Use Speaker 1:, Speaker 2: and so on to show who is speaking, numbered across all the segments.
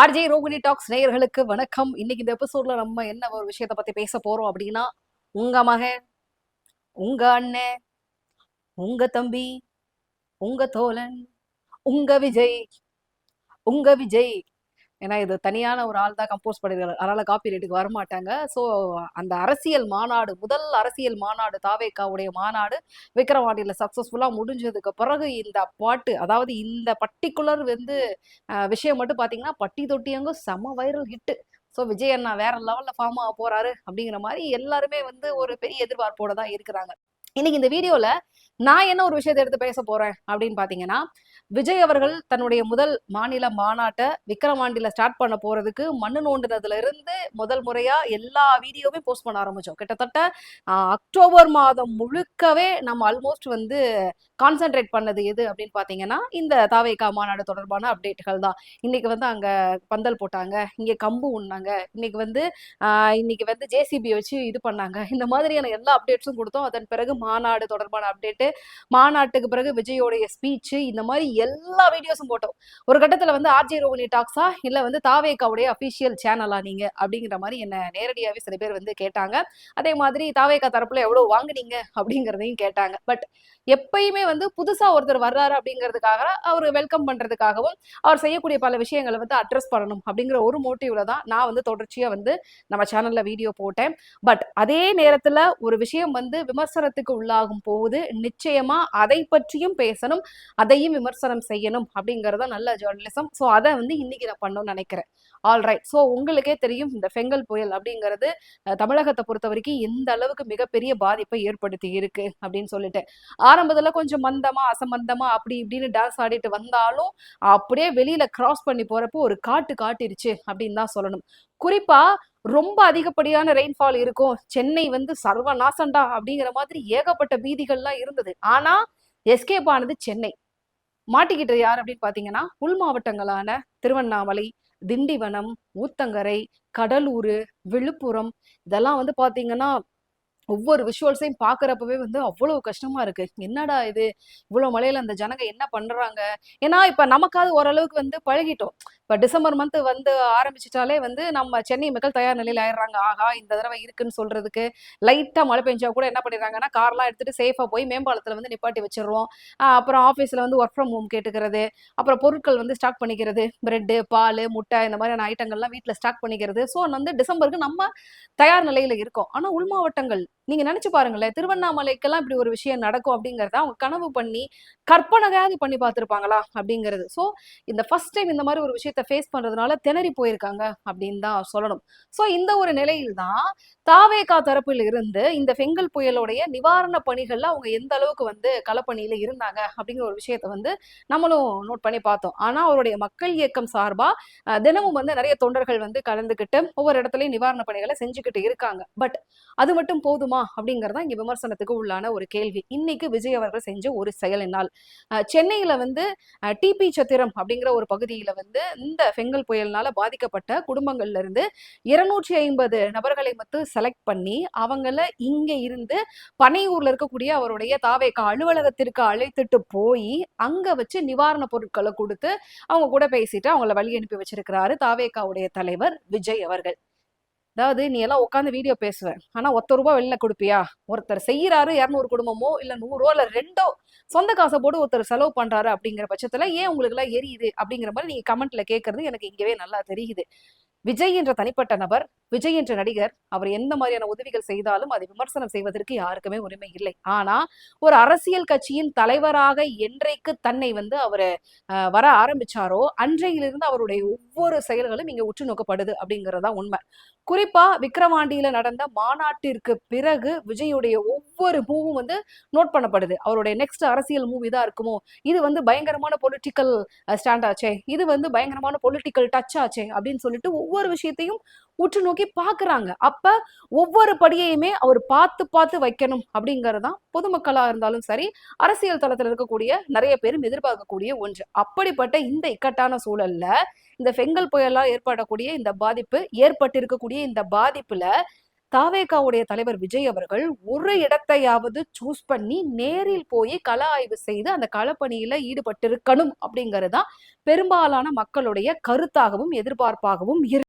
Speaker 1: RJ Rohini tax நேயர்களுக்கு வணக்கம். இன்னைக்கு இந்த எபிசோட்ல நம்ம என்ன ஒரு விஷயத்தை பத்தி பேச போறோம் அப்படின்னா, உங்க மகன், உங்க அண்ணன், உங்க தம்பி, உங்க தோழன், உங்க விஜய், உங்க விஜய். ஏன்னா இது தனியான ஒரு ஆள் தான் கம்போஸ் பண்ணிருக்காரு, அதனால காப்பி ரைட்டுக்கு வரமாட்டாங்க. ஸோ அந்த அரசியல் மாநாடு, முதல் அரசியல் மாநாடு, தாவேகாவுடைய மாநாடு விக்கிரவாண்டியில சக்சஸ்ஃபுல்லா முடிஞ்சதுக்கு பிறகு இந்த பாட்டு, அதாவது இந்த பர்டிகுலர் விஷயம் மட்டும் பாத்தீங்கன்னா பட்டி தொட்டியங்க செம வைரல் ஹிட். ஸோ விஜய் அண்ணா வேற லெவல்ல ஃபார்ம் ஆக போறாரு அப்படிங்கிற மாதிரி எல்லாருமே ஒரு பெரிய எதிர்பார்ப்போட தான் இருக்கிறாங்க. இன்னைக்கு இந்த வீடியோல நான் என்ன ஒரு விஷயத்தை எடுத்து பேச போறேன் அப்படின்னு பாத்தீங்கன்னா, விஜய் அவர்கள் தன்னுடைய முதல் மாநில மாநாட்டை விக்கிரவாண்டியில ஸ்டார்ட் பண்ண போறதுக்கு மண்ணு நோண்டினதுல இருந்து முதல் முறையா எல்லா வீடியோவே போஸ்ட் பண்ண ஆரம்பிச்சோம். கிட்டத்தட்ட அக்டோபர் மாதம் முழுக்கவே நம்ம ஆல்மோஸ்ட் கான்சென்ட்ரேட் பண்ணது எது அப்படின்னு பாத்தீங்கன்னா, இந்த தாவேகா மாநாடு தொடர்பான அப்டேட்டுகள் தான். இன்னைக்கு அங்க பந்தல் போட்டாங்க, இங்க கம்பு உண்ணாங்க, இன்னைக்கு ஜேசிபி வச்சு இது பண்ணாங்க, இந்த மாதிரியான எல்லா அப்டேட்ஸும் கொடுத்தோம். அதன் பிறகு மாநாடு தொடர்பான அப்டேட்டு, மாநாட்டுக்கு பிறகு விஜயோடைய ஸ்பீச், இந்த மாதிரி எல்லா வீடியோஸும் போட்டோம். ஒரு கட்டத்துல ஆர்ஜே ரோகிணி டாக்ஸா இல்ல தாவேகாவுடைய அபிஷியல் சேனலா நீங்க அப்படிங்கிற மாதிரி என்ன நேரடியாவே சில பேர் கேட்டாங்க. அதே மாதிரி தாவேகா தரப்புல எவ்வளவு வாங்குனீங்க அப்படிங்கிறதையும் கேட்டாங்க. பட் எப்பயுமே புதுசா ஒருத்தர் வர்றாரு அப்படிங்கிறதுக்காக அவர் வெல்கம் பண்றதுக்காகவும் அவர் செய்யக்கூடிய பல விஷயங்களை அட்ரஸ் பண்ணணும் அப்படிங்கிற ஒரு மோட்டிவ்ல தான் நான் தொடர்ச்சியா நம்ம சேனல்ல வீடியோ போட்டேன். பட் அதே நேரத்துல ஒரு விஷயம் விமர்சனத்துக்கு உள்ளாகும் போது நிச்சயமா அதை பற்றியும் பேசணும், அதையும் விமர்சனம் செய்யணும் அப்படிங்கறத நல்ல ஜேர்னலிசம். ஸோ அதை இன்னைக்கு நான் பண்ணணும்னு நினைக்கிறேன். ஆல்ரைட். ஸோ உங்களுக்கே தெரியும் இந்த ஃபெங்கல் புயல் அப்படிங்கிறது தமிழகத்தை பொறுத்த வரைக்கும் எந்த அளவுக்கு மிகப்பெரிய பாதிப்பை ஏற்படுத்தி இருக்கு அப்படின்னு சொல்லிட்டு, ஆரம்பத்துல கொஞ்சம் மந்தமா அசம்பந்தமா அப்படி இப்படின்னு டான்ஸ் ஆடிட்டு வந்தாலும் அப்படியே வெளியில கிராஸ் பண்ணி போறப்போ ஒரு காட்டிருச்சு அப்படின்னு தான் சொல்லணும். குறிப்பா ரொம்ப அதிகப்படியான ரெயின்ஃபால் இருக்கும், சென்னை சர்வ நாசண்டா அப்படிங்கிற மாதிரி ஏகப்பட்ட பீதிகள்லாம் இருந்தது. ஆனா எஸ்கேப் ஆனது சென்னை. மாட்டிக்கிட்டு யார் அப்படின்னு பாத்தீங்கன்னா, உள் மாவட்டங்களான திருவண்ணாமலை, திண்டிவனம், ஊத்தங்கரை, கடலூர், விழுப்புரம், இதெல்லாம் பாத்தீங்கன்னா ஒவ்வொரு விஷுவல்ஸையும் பாக்குறப்பவே அவ்வளவு கஷ்டமா இருக்கு. என்னடா இது, இவ்வளவு மழையில அந்த ஜனங்க என்ன பண்றாங்க? ஏன்னா இப்ப நமக்காவது ஓரளவுக்கு பழகிட்டோம். இப்ப டிசம்பர் மந்த் ஆரம்பிச்சிட்டாலே நம்ம சென்னை மக்கள் தயார் நிலையில ஆயிடுறாங்க. ஆகா இந்த தடவை இருக்குன்னு சொல்றதுக்கு. லைட்டா மழை பெஞ்சா கூட என்ன பண்ணிடுறாங்கன்னா, கார்லாம் எடுத்துட்டு சேஃபா போய் மேம்பாலத்துல நிப்பாட்டி வச்சிடுறோம். அப்புறம் ஆஃபீஸ்ல ஒர்க் ஃப்ரம் ஹோம் கேட்டுக்கிறது, அப்புறம் பொருட்கள் ஸ்டாக் பண்ணிக்கிறது, பிரெட்டு, பால், முட்டை, இந்த மாதிரியான ஐட்டங்கள்லாம் வீட்டுல ஸ்டாக் பண்ணிக்கிறது. ஸோ டிசம்பருக்கு நம்ம தயார் நிலையில இருக்கோம். ஆனா உள் மாவட்டங்கள் நீங்க நினைச்சு பாருங்களேன், திருவண்ணாமலைக்கெல்லாம் இப்படி ஒரு விஷயம் நடக்கும் அப்படிங்கறத அவங்க கனவு பண்ணி கற்பனையாவது பண்ணி பார்த்திருப்பாங்களா அப்படிங்கிறது. சோ இந்த ஃபர்ஸ்ட் டைம் இந்த மாதிரி ஒரு விஷயத்த ஃபேஸ் பண்றதுனால திணறி போயிருக்காங்க அப்படின்னு தான் சொல்லணும். சோ இந்த ஒரு நிலையில் தான் தாவேகா தரப்பில் இருந்து இந்த ஃபெங்கல் புயலுடைய நிவாரண பணிகள்ல அவங்க எந்த அளவுக்கு களப்பணியில இருந்தாங்க அப்படிங்கிற ஒரு விஷயத்த நம்மளும் நோட் பண்ணி பார்த்தோம். ஆனா அவருடைய மக்கள் இயக்கம் சார்பா தினமும் நிறைய தொண்டர்கள் கலந்துகிட்டு ஒவ்வொரு இடத்துலயும் நிவாரண பணிகளை செஞ்சுக்கிட்டு இருக்காங்க. பட் அது மட்டும் போதுமா அப்படிங்கறதா இங்க விமர்சனத்துக்கு உள்ளான ஒரு கேள்வி. இன்னைக்கு விஜய் அவர்கள் செஞ்ச ஒரு செயலினால் சென்னையில டிபி சத்திரம் அப்படிங்கிற ஒரு பகுதியில இந்த ஃபெங்கல் புயல்னால பாதிக்கப்பட்ட குடும்பங்கள்ல இருந்து 250 நபர்களை செலக்ட் பண்ணி அவங்கள இங்க இருந்து பனையூர்ல இருக்கக்கூடிய அவருடைய தாவேகா அலுவலகத்திற்கு அழைத்துட்டு போய் அங்க வச்சு நிவாரண பொருட்களை கொடுத்து அவங்க கூட பேசிட்டு அவங்கள வழி அனுப்பி வச்சிருக்கிறாரு தாவேகாவுடைய தலைவர் விஜய் அவர்கள். அதாவது நீ எல்லாம் உட்காந்து வீடியோ பேசுவேன், ஆனா ₹1 வெளில கொடுப்பியா? ஒருத்தர் செய்யறாரு 200 குடும்பமோ இல்ல 100 இல்ல 2 சொந்த காசை போட்டு ஒருத்தர் செலவு பண்றாரு அப்படிங்கிற பட்சத்துல ஏன் உங்களுக்கு எல்லாம் எரியுது அப்படிங்கிற மாதிரி நீங்க கமெண்ட்ல கேட்கறது எனக்கு இங்கவே நல்லா தெரியுது. விஜய் என்ற தனிப்பட்ட நபர், விஜய் என்ற நடிகர், அவர் எந்த மாதிரியான உதவிகள் செய்தாலும் அதை விமர்சனம் செய்வதற்கு யாருக்குமே உரிமை இல்லை. ஆனா ஒரு அரசியல் கட்சியின் தலைவராக என்றைக்கு தன்னை அவரு வர ஆரம்பிச்சாரோ அன்றையிலிருந்து அவருடைய ஒவ்வொரு செயல்களும் இங்க உற்று நோக்கப்படுது அப்படிங்கறதா உண்மை. குறிப்பா விக்கிரவாண்டியில நடந்த மாநாட்டிற்கு பிறகு விஜயுடைய ஒவ்வொரு மூவும் நோட் பண்ணப்படுது. அவருடைய நெக்ஸ்ட் அரசியல் மூவ் இதா இருக்குமோ, இது பயங்கரமான பொலிட்டிக்கல் ஸ்டாண்ட் ஆச்சே, இது பயங்கரமான பொலிட்டிக்கல் டச் ஆச்சே அப்படின்னு சொல்லிட்டு ஒவ்வொரு விஷயத்தையும் உற்று நோக்கி பாக்குறாங்க. அப்ப ஒவ்வொரு படியையுமே அவர் பார்த்து பார்த்து வைக்கணும் அப்படிங்கறதுதான் பொதுமக்களா இருந்தாலும் சரி, அரசியல் தளத்தில் இருக்கக்கூடிய நிறைய பேரும் எதிர்பார்க்கக்கூடிய ஒன்று. அப்படிப்பட்ட இந்த இக்கட்டான சூழல்ல இந்த ஃபெங்கல் புயலால் ஏற்படக்கூடிய இந்த பாதிப்பு, ஏற்பட்டிருக்கக்கூடிய இந்த பாதிப்புல தாவேகாவுடைய தலைவர் விஜய் அவர்கள் ஒரு இடத்தையாவது சூஸ் பண்ணி நேரில் போய் கள ஆய்வு செய்து அந்த களப்பணியில ஈடுபட்டிருக்கணும் அப்படிங்கறதுதான் பெரும்பாலான மக்களுடைய கருத்தாகவும் எதிர்பார்ப்பாகவும்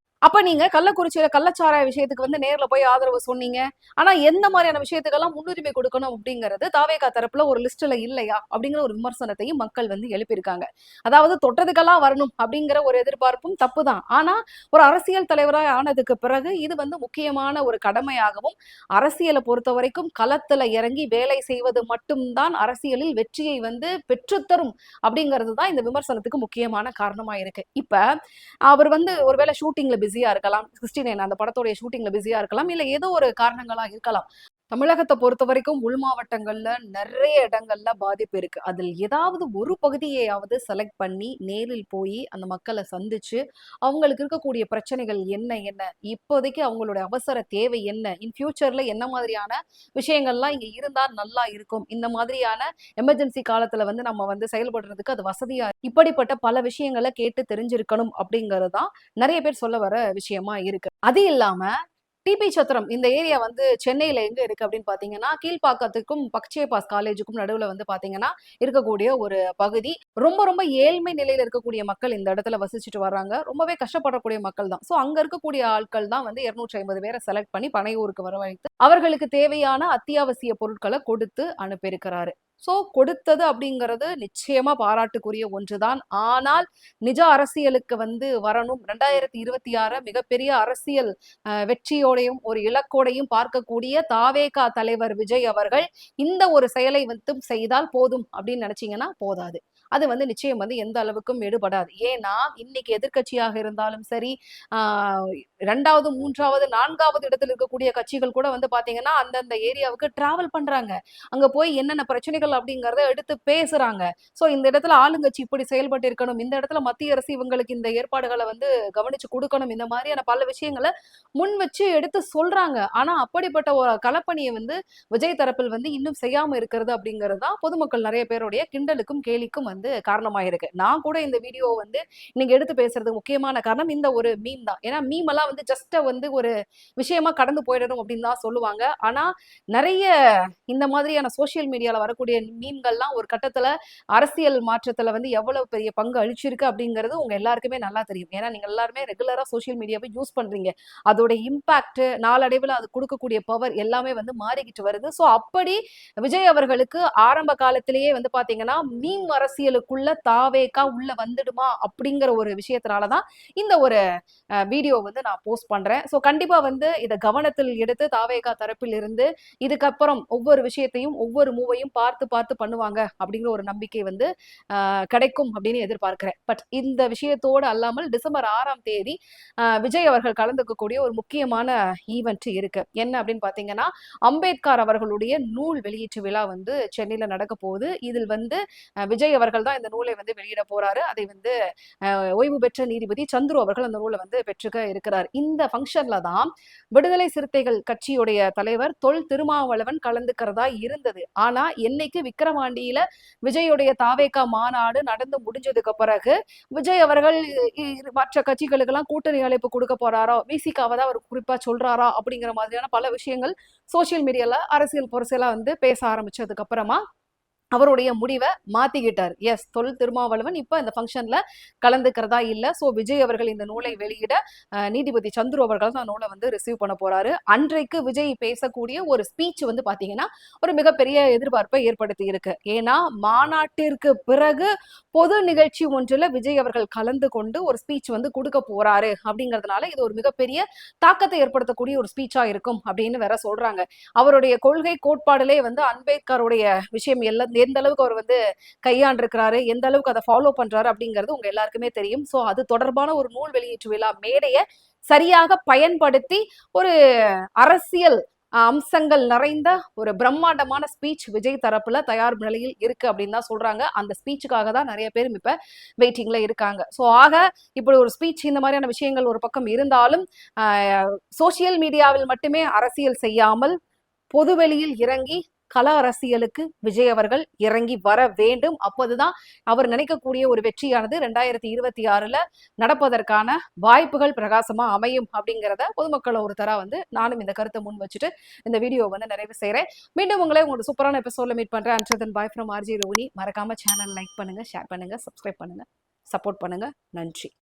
Speaker 1: அப்ப நீங்க கள்ளக்குறிச்சியில கள்ளச்சாராய விஷயத்துக்கு வந்து நேர்ல போய் ஆதரவு சொன்னீங்க. ஆனா எந்த மாதிரியான விஷயத்துக்கெல்லாம் முன்னுரிமை கொடுக்கணும் அப்படிங்கிறது தாவேகா தரப்புல ஒரு லிஸ்ட்ல இல்லையா அப்படிங்கிற ஒரு விமர்சனத்தையும் மக்கள் வந்து எழுப்பியிருக்காங்க. அதாவது தொட்டதுக்கெல்லாம் வரணும் அப்படிங்கிற ஒரு எதிர்பார்ப்பும் தப்புதான். ஆனா ஒரு அரசியல் தலைவராய் ஆனதுக்கு பிறகு இது வந்து முக்கியமான ஒரு கடமையாகவும், அரசியலை பொறுத்த வரைக்கும் களத்துல இறங்கி வேலை செய்வது மட்டும்தான் அரசியலில் வெற்றியை வந்து பெற்றுத்தரும் அப்படிங்கிறது தான் இந்த விமர்சனத்துக்கு முக்கியமான காரணமா இருக்கு. இப்ப அவர் வந்து ஒருவேளை ஷூட்டிங்ல பிஸியா இருக்கலாம், 69 அந்த படத்தோடைய ஷூட்டிங்ல பிஸியா இருக்கலாம், இல்ல ஏதோ ஒரு காரணங்களா இருக்கலாம். தமிழகத்தை பொறுத்த வரைக்கும் உள் மாவட்டங்கள்ல நிறைய இடங்கள்ல பாதிப்பு இருக்கு. அதில் ஏதாவது ஒரு பகுதியையாவது செலக்ட் பண்ணி நேரில் போய் அந்த மக்களை சந்திச்சு அவங்களுக்கு இருக்கக்கூடிய பிரச்சனைகள் என்ன என்ன, இப்போதைக்கு அவங்களுடைய அவசர தேவை என்ன, இன் ஃபியூச்சர்ல என்ன மாதிரியான விஷயங்கள்லாம் இங்க இருந்தா நல்லா இருக்கும், இந்த மாதிரியான எமர்ஜென்சி காலத்துல வந்து நம்ம வந்து செயல்படுறதுக்கு அது வசதியா, இப்படிப்பட்ட பல விஷயங்களை கேட்டு தெரிஞ்சிருக்கணும் அப்படிங்கறதுதான் நிறைய பேர் சொல்ல வர விஷயமா இருக்கு. அது இல்லாம டிபி சத்திரம் இந்த ஏரியா வந்து சென்னையில எங்க இருக்கு அப்படின்னு பாத்தீங்கன்னா, கீழ்ப்பாக்கத்துக்கும் பக்சேபாஸ் காலேஜுக்கும் நடுவுல வந்து பாத்தீங்கன்னா இருக்கக்கூடிய ஒரு பகுதி. ரொம்ப ரொம்ப ஏழ்மை நிலையில இருக்கக்கூடிய மக்கள் இந்த இடத்துல வசிச்சுட்டு வர்றாங்க. ரொம்பவே கஷ்டப்படக்கூடிய மக்கள் தான். சோ அங்க இருக்கக்கூடிய ஆட்கள் தான் வந்து 250 பேரை செலக்ட் பண்ணி பனையூருக்கு வரவழைத்து அவர்களுக்கு தேவையான அத்தியாவசிய பொருட்களை கொடுத்து அனுப்பியிருக்கிறாரு. சோ கொடுத்தது அப்படிங்கிறது நிச்சயமா பாராட்டுக்குரிய ஒன்றுதான். ஆனால் நிஜ அரசியலுக்கு வந்து வரணும், 2026 மிகப்பெரிய அரசியல் வெற்றியோடையும் ஒரு இலக்கோடையும் பார்க்கக்கூடிய தாவேகா தலைவர் விஜய் அவர்கள் இந்த ஒரு செயலை வந்து செய்தால் போதும் அப்படின்னு நினைச்சீங்கன்னா போதாது. அது வந்து நிச்சயம் வந்து எந்த அளவுக்கும் எடுபடாது. ஏன்னா இன்னைக்கு எதிர்கட்சியாக இருந்தாலும் சரி, இரண்டாவது, மூன்றாவது, நான்காவது இடத்துல இருக்கக்கூடிய கட்சிகள் கூட வந்து பாத்தீங்கன்னா அந்தந்த ஏரியாவுக்கு டிராவல் பண்றாங்க. அங்க போய் என்னென்ன பிரச்சனைகள் அப்படிங்கறத எடுத்து பேசுறாங்க. சோ இந்த இடத்துல ஆளுங்கட்சி இப்படி செயல்பட்டு இருக்கணும், இந்த இடத்துல மத்திய அரசு இவங்களுக்கு இந்த ஏற்பாடுகளை வந்து கவனிச்சு கொடுக்கணும், இந்த மாதிரியான பல விஷயங்களை முன் வச்சு எடுத்து சொல்றாங்க. ஆனா அப்படிப்பட்ட ஒரு களப்பணியை வந்து விஜய் தரப்பில் வந்து இன்னும் செய்யாம இருக்கிறது அப்படிங்கிறது தான் பொதுமக்கள் நிறைய பேருடைய கிண்டலுக்கும் கேலிக்கும் வந்து காரணமாயிருக்கு. நான் கூட இந்த வீடியோ வந்து நீங்க எடுத்து பேசுறதுக்கு முக்கியமான காரணம் இந்த ஒரு மீம் தான். ஏன்னா மீம் எல்லாம் வந்து ஜஸ்ட் வந்து ஒரு விஷயமா கடந்து போயிடணும் அப்படின்னு தான் சொல்லுவாங்க. ஆனா நிறைய இந்த மாதிரியான சோசியல் மீடியால வரக்கூடிய மீம்கள்லாம் ஒரு கட்டத்துல அரசியல் மாற்றத்துல வந்து எவ்வளவு பெரிய பங்கு அளிச்சிருக்கு அப்படிங்கிறது உங்க எல்லாருக்குமே நல்லா தெரியும். ஏன்னா நீங்க எல்லாருமே ரெகுலரா சோசியல் மீடியாவை யூஸ் பண்றீங்க. அதோட இம்பாக்ட் நாளடைவில் அது கொடுக்கக்கூடிய பவர் எல்லாமே வந்து மாறிக்கிட்டு வருது. ஸோ அப்படி விஜய் அவர்களுக்கு ஆரம்ப காலத்திலேயே வந்து பாத்தீங்கன்னா மீம் அரசியலுக்குள்ள தாவேகா உள்ள வந்துடுமா அப்படிங்கிற ஒரு விஷயத்தினாலதான் இந்த ஒரு வீடியோ வந்து நான் போஸ்ட் பண்றேன். ஸோ கண்டிப்பா வந்து இதை கவனத்தில் எடுத்து தாவேகா தரப்பில் இருந்து இதுக்கப்புறம் ஒவ்வொரு விஷயத்தையும் ஒவ்வொரு மூவையும் பார்த்து பார்த்து பண்ணுவாங்க அப்படிங்கிற ஒரு நம்பிக்கை வந்து கிடைக்கும் அப்படின்னு எதிர்பார்க்கிறேன். பட் இந்த விஷயத்தோடு அல்லாமல் டிசம்பர் 6ஆம் தேதி விஜய் அவர்கள் கலந்துக்கக்கூடிய ஒரு முக்கியமான ஈவெண்ட் இருக்கு. என்ன அப்படின்னு பாத்தீங்கன்னா, அம்பேத்கர் அவர்களுடைய நூல் வெளியீட்டு விழா வந்து சென்னையில நடக்க போகுது. இதில் வந்து விஜய் அவர்கள் தான் இந்த நூலை வந்து வெளியிட போறாரு. அதை வந்து ஓய்வு பெற்ற நீதிபதி சந்துரு அவர்கள் அந்த நூலை வந்து பெற்றுக்க இருக்கிறார். இந்த ஃபங்க்ஷன்ல தான் விடுதலை சிறுத்தைகள் கட்சியுடைய தலைவர் தொல் திருமாவளவன் கலந்துக்கிறதா இருந்தது. ஆனா என்னைக்கு விக்கிரவாண்டியில விஜயுடைய தாவேகா மாநாடு நடந்து முடிஞ்சதுக்கு பிறகு விஜய் அவர்கள் மற்ற கட்சிகளுக்கு எல்லாம் கூட்டணி அழைப்பு கொடுக்க போறாரோ, விசிகாவை தான் அவர் குறிப்பா சொல்றாரா அப்படிங்கிற மாதிரியான பல விஷயங்கள் சோசியல் மீடியால அரசியல் பொருசெல்லாம் வந்து பேச ஆரம்பிச்சதுக்கு அப்புறமா அவருடைய முடிவை மாத்திக்கிட்டார். எஸ், தொல் திருமாவளவன் இப்ப இந்த ஃபங்க்ஷன்ல கலந்துக்கிறதா இல்ல. சோ விஜய் அவர்கள் இந்த நூலை வெளியிட நீதிபதி சந்துரு அவர்கள் தான் நூலை வந்து ரிசீவ் பண்ண போறாரு. அன்றைக்கு விஜய் பேசக்கூடிய ஒரு ஸ்பீச் வந்து பாத்தீங்கன்னா ஒரு மிகப்பெரிய எதிர்பார்ப்பை ஏற்படுத்தி இருக்கு. ஏன்னா மாநாட்டிற்கு பிறகு பொது நிகழ்ச்சி ஒன்றுல விஜய் அவர்கள் கலந்து கொண்டு ஒரு ஸ்பீச் வந்து கொடுக்க போறாரு அப்படிங்கறதுனால இது ஒரு மிகப்பெரிய தாக்கத்தை ஏற்படுத்தக்கூடிய ஒரு ஸ்பீச்சா இருக்கும் அப்படின்னு வேற சொல்றாங்க. அவருடைய கொள்கை கோட்பாடுலே வந்து அம்பேத்கருடைய விஷயம் எல்லாம் எந்த அளவுக்கு அவர் வந்து கையாண்டிருக்கிறாரு, எந்த அளவுக்கு அதை ஃபாலோ பண்றாரு அப்படிங்கிறது உங்க எல்லாருக்குமே தெரியும். சோ அது தொடர்பான ஒரு நூல் வெளியீட்டு விழா மேடையை சரியாக பயன்படுத்தி ஒரு அரசியல் அம்சங்கள் நிறைந்த ஒரு பிரம்மாண்டமான ஸ்பீச் விஜய் தரப்புல தயார் நிலையில் இருக்கு அப்படின்னு தான் சொல்றாங்க. அந்த ஸ்பீச்சுக்காக தான் நிறைய பேரும் இப்ப வெயிட்டிங்ல இருக்காங்க. சோ ஆக இப்படி ஒரு ஸ்பீச் இந்த மாதிரியான விஷயங்கள் ஒரு பக்கம் இருந்தாலும் சோசியல் மீடியாவில் மட்டுமே அரசியல் செய்யாமல் பொதுவெளியில் இறங்கி கள அரசியலுக்கு விஜய் அவர்கள் இறங்கி வர வேண்டும். அப்போதுதான் அவர் நினைக்கக்கூடிய ஒரு வெற்றியானது 2026 நடப்பதற்கான வாய்ப்புகள் பிரகாசமா அமையும் அப்படிங்கிறத பொதுமக்கள் ஒரு தரா நானும் இந்த கருத்தை முன் வச்சுட்டு இந்த வீடியோ நிறைவு செய்யறேன். மீண்டும் உங்களை உங்களோட சூப்பரான எபிசோட்ல மீட் பண்றேன். Until then bye from RG Rohini. மறக்காம சேனல் லைக் பண்ணுங்க, ஷேர் பண்ணுங்க, சப்ஸ்கிரைப் பண்ணுங்க, சப்போர்ட் பண்ணுங்க. நன்றி.